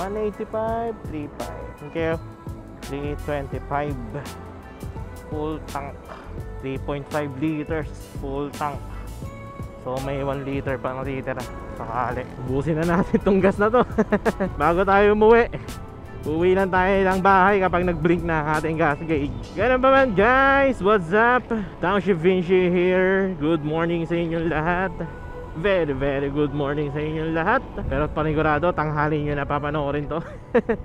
185, 3.5. Okay, 325. Full tank. 3.5 liters full tank. So may 1 liter pa natitira sakali. Ubusin na natin tong gas na to bago tayo umuwi. Uwi lang tayo ng bahay kapag nag-blink na ating gas gauge. Ganun pa man guys, what's up? Township Vinci here. Good morning sa inyong lahat. Very good morning sa inyong lahat. Pero panigurado tanghali nyo na papanoorin to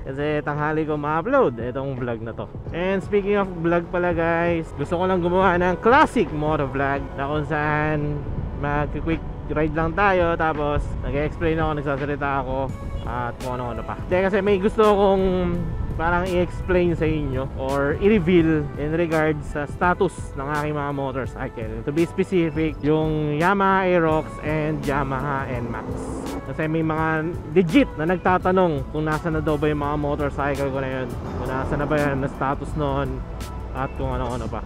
kasi tanghali ko ma-upload itong vlog na to. And speaking of vlog pala guys, gusto ko lang gumawa ng classic moto vlog na kung saan mag-quick ride lang tayo, tapos nag-explain ako, nagsasalita ako at kung ano-ano pa. Kasi may gusto kong parang i-explain sa inyo or i-reveal in regards sa status ng aking mga motorcycle. To be specific, yung Yamaha Aerox and Yamaha NMAX. Kasi may mga legit na nagtatanong kung nasa na daw ba yung mga motorcycle ko na yun, kung nasa na ba yan na status noon at kung ano-ano pa.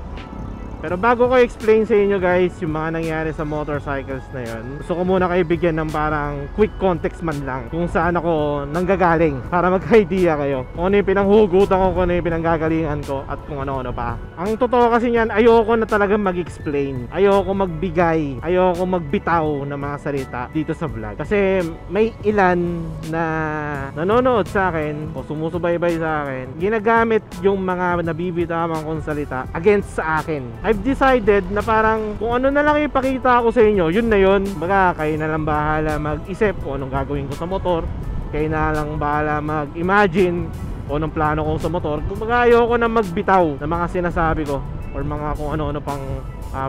Pero bago ko explain sa inyo guys yung mga nangyari sa motorcycles na yun, gusto ko muna kayo bigyan ng parang quick context man lang kung saan ako nanggagaling, para magka-idea kayo kung ano yung pinanghugutan ko, kung ano yung pinanggagalingan ko at kung ano-ano pa. Ang totoo kasi niyan, ayoko na talaga mag-explain, ayoko magbigay, ayoko magbitaw ng mga salita dito sa vlog. Kasi may ilan na nanonood sa akin o sumusubaybay sa akin, ginagamit yung mga nabibitawan kong salita against sa akin. I've decided na parang kung ano na lang ipakita ko sa inyo, yun na yun. Baga kayo na lang bahala mag-isip kung anong gagawin ko sa motor, kayo na lang bahala mag-imagine kung anong plano ko sa motor. Baga ayoko na magbitaw ng mga sinasabi ko or mga kung ano-ano pang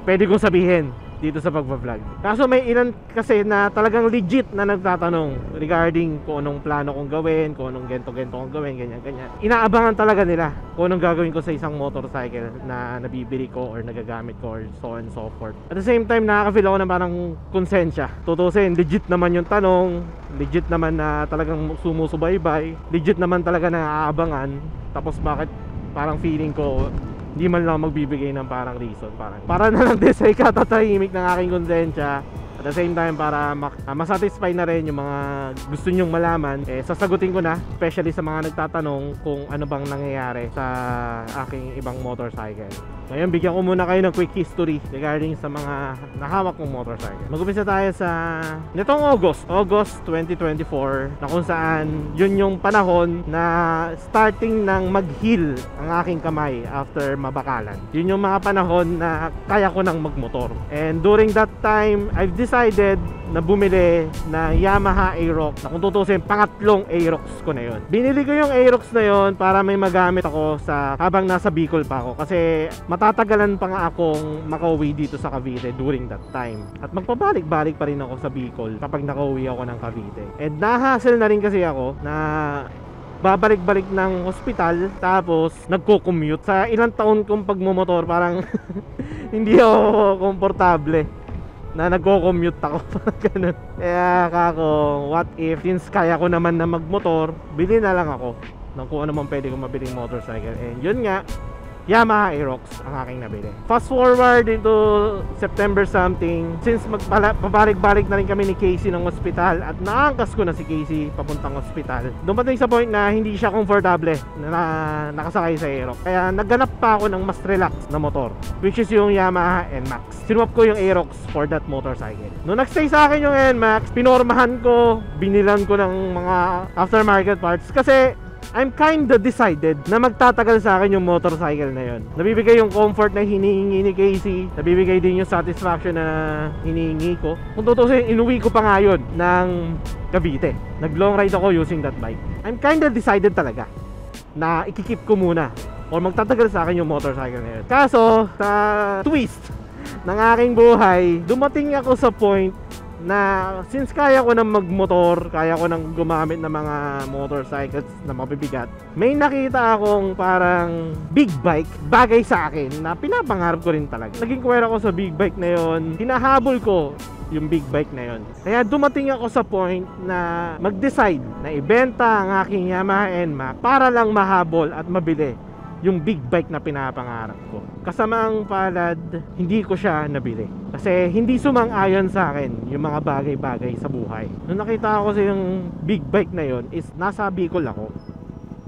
pwede kong sabihin dito sa pagbablog. Kaso may ilan kasi na talagang legit na nagtatanong regarding kung anong plano kong gawin, kung anong gento-gento kong gawin, ganyan. Inaabangan talaga nila kung anong gagawin ko sa isang motorcycle na nabibili ko or nagagamit ko or so and so forth. At the same time, nakaka-feel ako ng parang konsensya. Tutusin, legit naman yung tanong, legit naman na talagang sumusubaybay, legit naman talaga na aabangan. Tapos bakit parang feeling ko hindi man lang magbibigay ng parang reason, para na lang din sa ikatatahimik ng aking konsensya. At the same time, para masatisfy na rin yung mga gusto nyong malaman, sasagutin ko na, especially sa mga nagtatanong kung ano bang nangyayari sa aking ibang motorcycle. Ngayon, bigyan ko muna kayo ng quick history regarding sa mga nahawak kong motorcycle. Mag-umpisa tayo sa nitong August 2024, na kung saan yun yung panahon na starting ng mag-heal ang aking kamay after mabakalan. Yun yung mga panahon na kaya ko nang magmotor. And during that time, I've decided na bumili na Yamaha Aerox, na kung tutusin, pangatlong Aerox ko na yun. Binili ko yung Aerox na yun para may magamit ako sa habang nasa Bicol pa ako, kasi matatagalan pa nga akong makauwi dito sa Cavite during that time. At magpabalik-balik pa rin ako sa Bicol kapag nakauwi ako ng Cavite. And nahassle na rin kasi ako na babalik-balik ng hospital, tapos nagko-commute. Sa ilang taon kong pagmumotor, parang hindi ako komportable na nagko-commute ako. Ganun. Kaya kako, what if, since kaya ko naman na magmotor, bili na lang ako ng kung ano man pwede kong mabiling motorcycle. And yun nga, Yamaha Aerox ang aking nabili. Fast forward into September something, since pabalik-balik na rin kami ni Casey ng hospital at naangkas ko na si Casey papuntang hospital, dumating sa point na hindi siya komportable na nakasakay sa Aerox. Kaya nagganap pa ako ng mas relax na motor, which is yung Yamaha NMAX. Sinwap ko yung Aerox for that motorcycle. Nung nagstay sa akin yung NMAX, pinormahan ko, binilan ko ng mga aftermarket parts kasi I'm kinda decided na magtatagal sa akin yung motorcycle na yun. Nabibigay yung comfort na hinihingi ni Casey, nabibigay din yung satisfaction na hinihingi ko. Kung tutusin, inuwi ko pa nga yun ng Cavite. Nag long ride ako using that bike. I'm kinda decided talaga na ikikip ko muna or magtatagal sa akin yung motorcycle na yun. Kaso, sa twist ng aking buhay, dumating ako sa point na since kaya ko nang magmotor, kaya ko nang gumamit ng mga motorcycles na mabibigat, may nakita akong parang big bike bagay sa akin na pinapangarap ko rin talaga. Naging kwera ko sa big bike na yon, hinahabol ko yung big bike na yon. Kaya dumating ako sa point na mag-decide na ibenta ang aking Yamaha NMAX para lang mahabol at mabili yung big bike na pinapangarap ko. Kasamaang palad, hindi ko siya nabili kasi hindi sumang-ayon sa akin yung mga bagay-bagay sa buhay. Nung nakita ko sa yung big bike na yon is nasa Bicol ako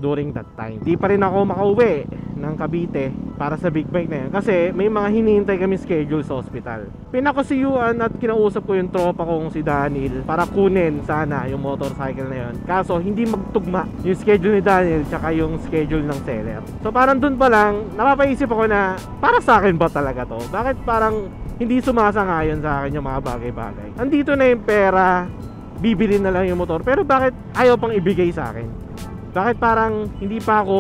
during that time. Di pa rin ako makauwi ng Cavite para sa big bike na yun kasi may mga hinihintay kami schedule sa hospital. Pinakasiyuan at kinausap ko yung tropa kong si Daniel para kunin sana yung motorcycle na yun. Kaso hindi magtugma yung schedule ni Daniel tsaka yung schedule ng seller. So parang dun pa lang napapaisip ako na para sa akin ba talaga to? Bakit parang hindi sumasang-ayon sa akin yung mga bagay-bagay? Andito na yung pera, bibili na lang yung motor, pero bakit ayaw pang ibigay sa akin? Bakit parang hindi pa ako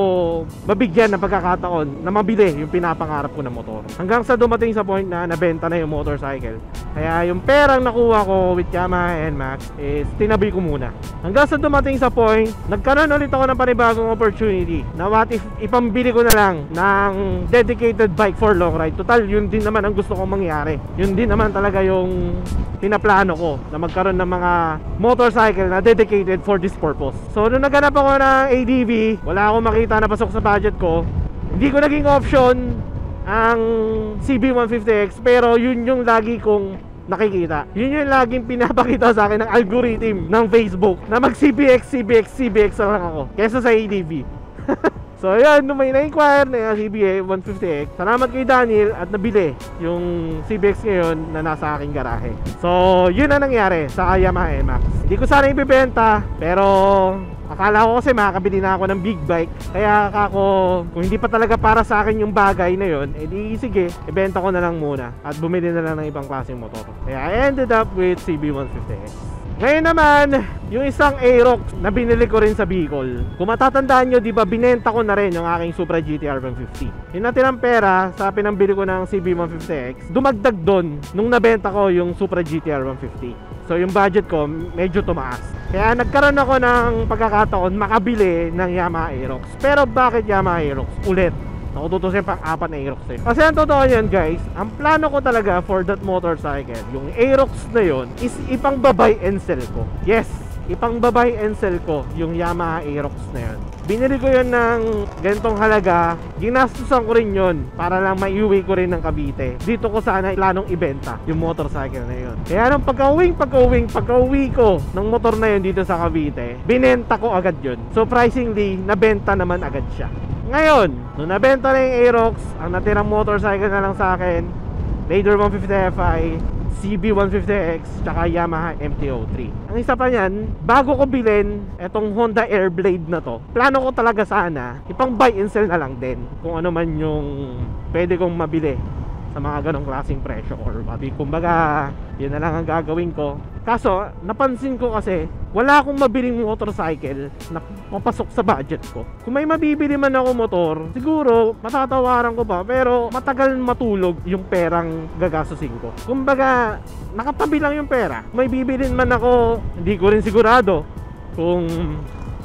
mabigyan ng pagkakataon na mabili yung pinapangarap ko na motor? Hanggang sa dumating sa point na nabenta na yung motorcycle. Kaya yung perang nakuha ko with Yamaha NMAX is tinabi ko muna. Hanggang sa dumating sa point, nagkaroon ulit ako ng panibagong opportunity na what if ipambili ko na lang ng dedicated bike for long ride. Total, yun din naman ang gusto kong mangyari. Yun din naman talaga yung pinaplano ko na magkaroon ng mga motorcycle na dedicated for this purpose. So nung naganap ako ng ADV, wala akong makita na pasok sa budget ko. Hindi ko naging option ang CB150X, pero yun yung lagi kong nakikita. Yun yung laging pinapakita sa akin ng algorithm ng Facebook na mag CBX lang ako kesa sa ADV. So ayan, nung may na-inquire na yung CB150X, salamat kay Daniel at nabili yung CBX ngayon na nasa aking garahe. So yun ang nangyari sa Yamaha NMAX. Hindi ko sana ibibenta, pero akala ko kasi makakabili na ako ng big bike. Kaya ako, kung hindi pa talaga para sa akin yung bagay na yun, edi sige, ibenta ko na lang muna at bumili na lang ng ibang klaseng motor. Kaya I ended up with CB150X. Ngayon naman, yung isang Aerox na binili ko rin sa Bicol. Kung matatandaan nyo, di ba binenta ko na rin yung aking Supra GTR 150. Yung natirang pera sa pinambili ko ng CB150X, dumagdag doon nung nabenta ko yung Supra GTR 150. So yung budget ko medyo tumaas. Kaya nagkaroon ako ng pagkakataon makabili ng Yamaha Aerox. Pero bakit Yamaha Aerox? Ulit, nakututusin pang 4 na Aerox eh. Kasi ang totoo yan guys, ang plano ko talaga for that motorcycle, yung Aerox na yon, is ipang buy and sell ko. Yes, ipang buy and sell ko yung Yamaha Aerox na yon. Binili ko yun ng ganitong halaga, ginastusan ko rin yun para lang maiuwi ko rin ng Cavite. Dito ko sana planong ibenta yung motorcycle na yun. Kaya nung pagka-uwi ko ng motor na yun dito sa Cavite, binenta ko agad yun. Surprisingly, nabenta naman agad siya. Ngayon, nung nabenta na yung Aerox, ang natirang motorcycle na lang sa akin, Raider 150 Fi, CB150X, tsaka Yamaha MT-03. Ang isa pa niyan, bago ko bilhin etong Honda Airblade na to, plano ko talaga sana ipang buy and sell na lang din kung ano man yung pwede kong mabili sa mga ganong klaseng presyo or what. Kumbaga, yun na lang ang gagawin ko. Kaso, napansin ko kasi wala akong mabiling motorcycle na papasok sa budget ko. Kung may mabibili man ako motor, siguro matatawaran ko pa, pero matagal matulog yung perang gagastusin ko. Kumbaga, nakatabi lang yung pera. May bibilin man ako, hindi ko rin sigurado kung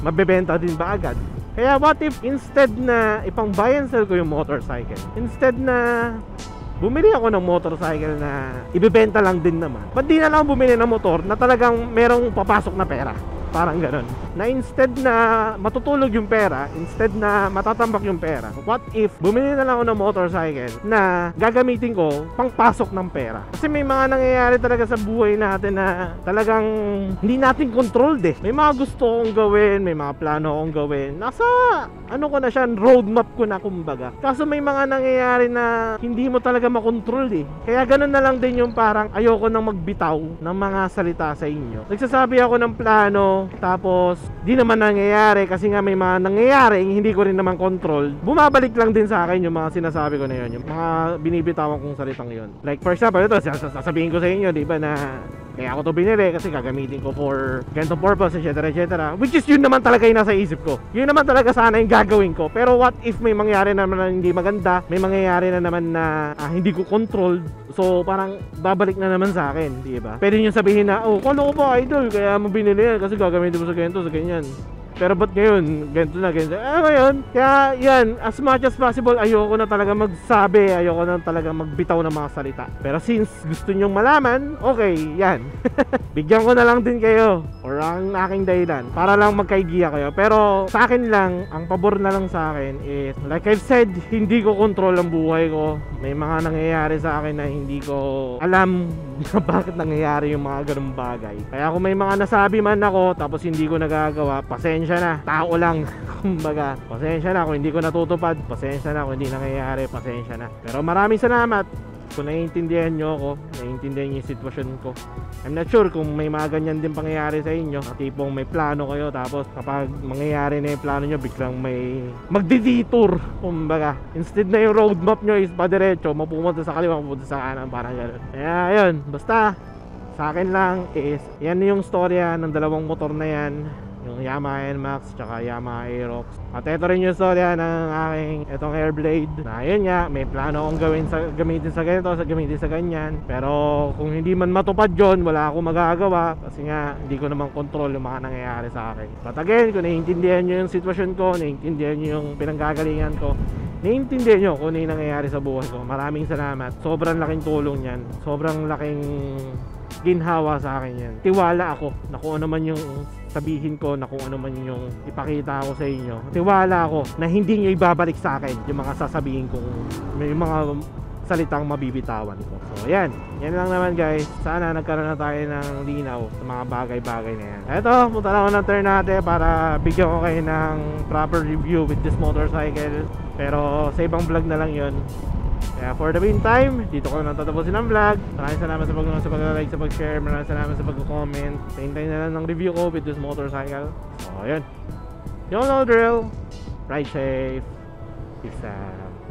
mabebenta din ba agad. Kaya what if instead na ipang buy and sell ko yung motorcycle, instead na bumili ako ng motorcycle na ibebenta lang din naman, ba't di na lang bumili ng motor na talagang merong papasok na pera? Parang ganun. Na instead na matutulog yung pera, instead na matatambak yung pera, what if bumili na lang ako ng motorcycle na gagamitin ko pang pasok ng pera? Kasi may mga nangyayari talaga sa buhay natin na talagang hindi natin controlled eh. May mga gusto kong gawin, may mga plano akong gawin. Nasa ano ko na siya, roadmap ko na kumbaga. Kaso may mga nangyayari na hindi mo talaga makontrol eh. Kaya ganun na lang din yung parang ayoko nang magbitaw ng mga salita sa inyo. Nagsasabi ako ng plano, tapos di naman nangyayari kasi nga may mga nangyayari hindi ko rin naman control. Bumabalik lang din sa akin yung mga sinasabi ko na yun, yung mga binibitawan kong salitang yun. Like for example, ito sasabihin ko sa inyo, di ba, na kaya ako to binili kasi gagamitin ko for ganitong purpose, etc. Which is yun naman talaga yung nasa isip ko. Yun naman talaga sana yung gagawin ko. Pero what if may mangyari naman na hindi maganda, may mangyayari na naman na hindi ko control, so parang babalik na naman sa akin, di ba? Pwede nyo sabihin na, oh, kalo ko ba idol, kaya mo binili yan kasi gagamitin mo sa ganito, sa ganyan. pero ba't ngayon ganito na ganito. Ngayon, kaya yan, as much as possible ayoko na talaga magsabi, ayoko na talaga magbitaw ng mga salita. Pero since gusto nyong malaman, okay, yan. Bigyan ko na lang din kayo or ang aking dahilan para lang magkaigiya kayo. Pero sa akin lang, ang pabor na lang sa akin is, like I've said, hindi ko control ang buhay ko. May mga nangyayari sa akin na hindi ko alam na bakit nangyayari yung mga ganung bagay. Kaya kung may mga nasabi man ako tapos hindi ko nagagawa, pasensya na, tao lang. Kumbaga, pasensya na kung hindi ko natutupad, pasensya na kung hindi nangyayari, pasensya na. Pero maraming salamat kung naiintindihan nyo ako, naiintindihan nyo yung sitwasyon ko. I'm not sure kung may mga ganyan din pangyayari sa inyo, tipong may plano kayo tapos kapag mangyayari na yung plano nyo, biglang may magdi-detour. Kumbaga, instead na yung roadmap nyo is padiretso, mapumunta sa kaliwa, mapupunta sa kanan, parang gano'n. Kaya yun, basta sa akin lang is, yan yung storya ng dalawang motor na yan, yung Yamaha NMAX tsaka Yamaha Aerox. At ito rin yung storya ng aking itong Airblade na yun nga, may plano akong gamitin sa ganito, gamitin sa ganyan. Pero kung hindi man matupad yun, wala akong magagawa kasi nga hindi ko naman control yung mga nangyayari sa akin. But again, kung naiintindihan nyo yung sitwasyon ko, naiintindihan nyo yung pinanggagalingan ko, naiintindihan nyo kung ano yung nangyayari sa buhay ko, maraming salamat. Sobrang laking tulong yan, sobrang laking ginhawa sa akin yan. Tiwala ako na kung ano man yung sabihin ko, na kung ano man yung ipakita ko sa inyo, tiwala ako na hindi nyo ibabalik sa akin yung mga sasabihin kong, yung mga salitang mabibitawan ko. So yan lang naman guys. Sana nagkaroon na tayo ng linaw sa mga bagay-bagay na yan. Eto, punta lang ako ng turn natin para bigyan ko kayo ng proper review with this motorcycle. Pero sa ibang vlog na lang yun. Kaya for the meantime, dito ko na tatapusin ang vlog. Maraming salamat sa pag-like, sa pag-share. Maraming salamat sa pag-comment. Hintay na lang ng review ko with this motorcycle. So, yun. You know the drill. Ride safe. Peace out.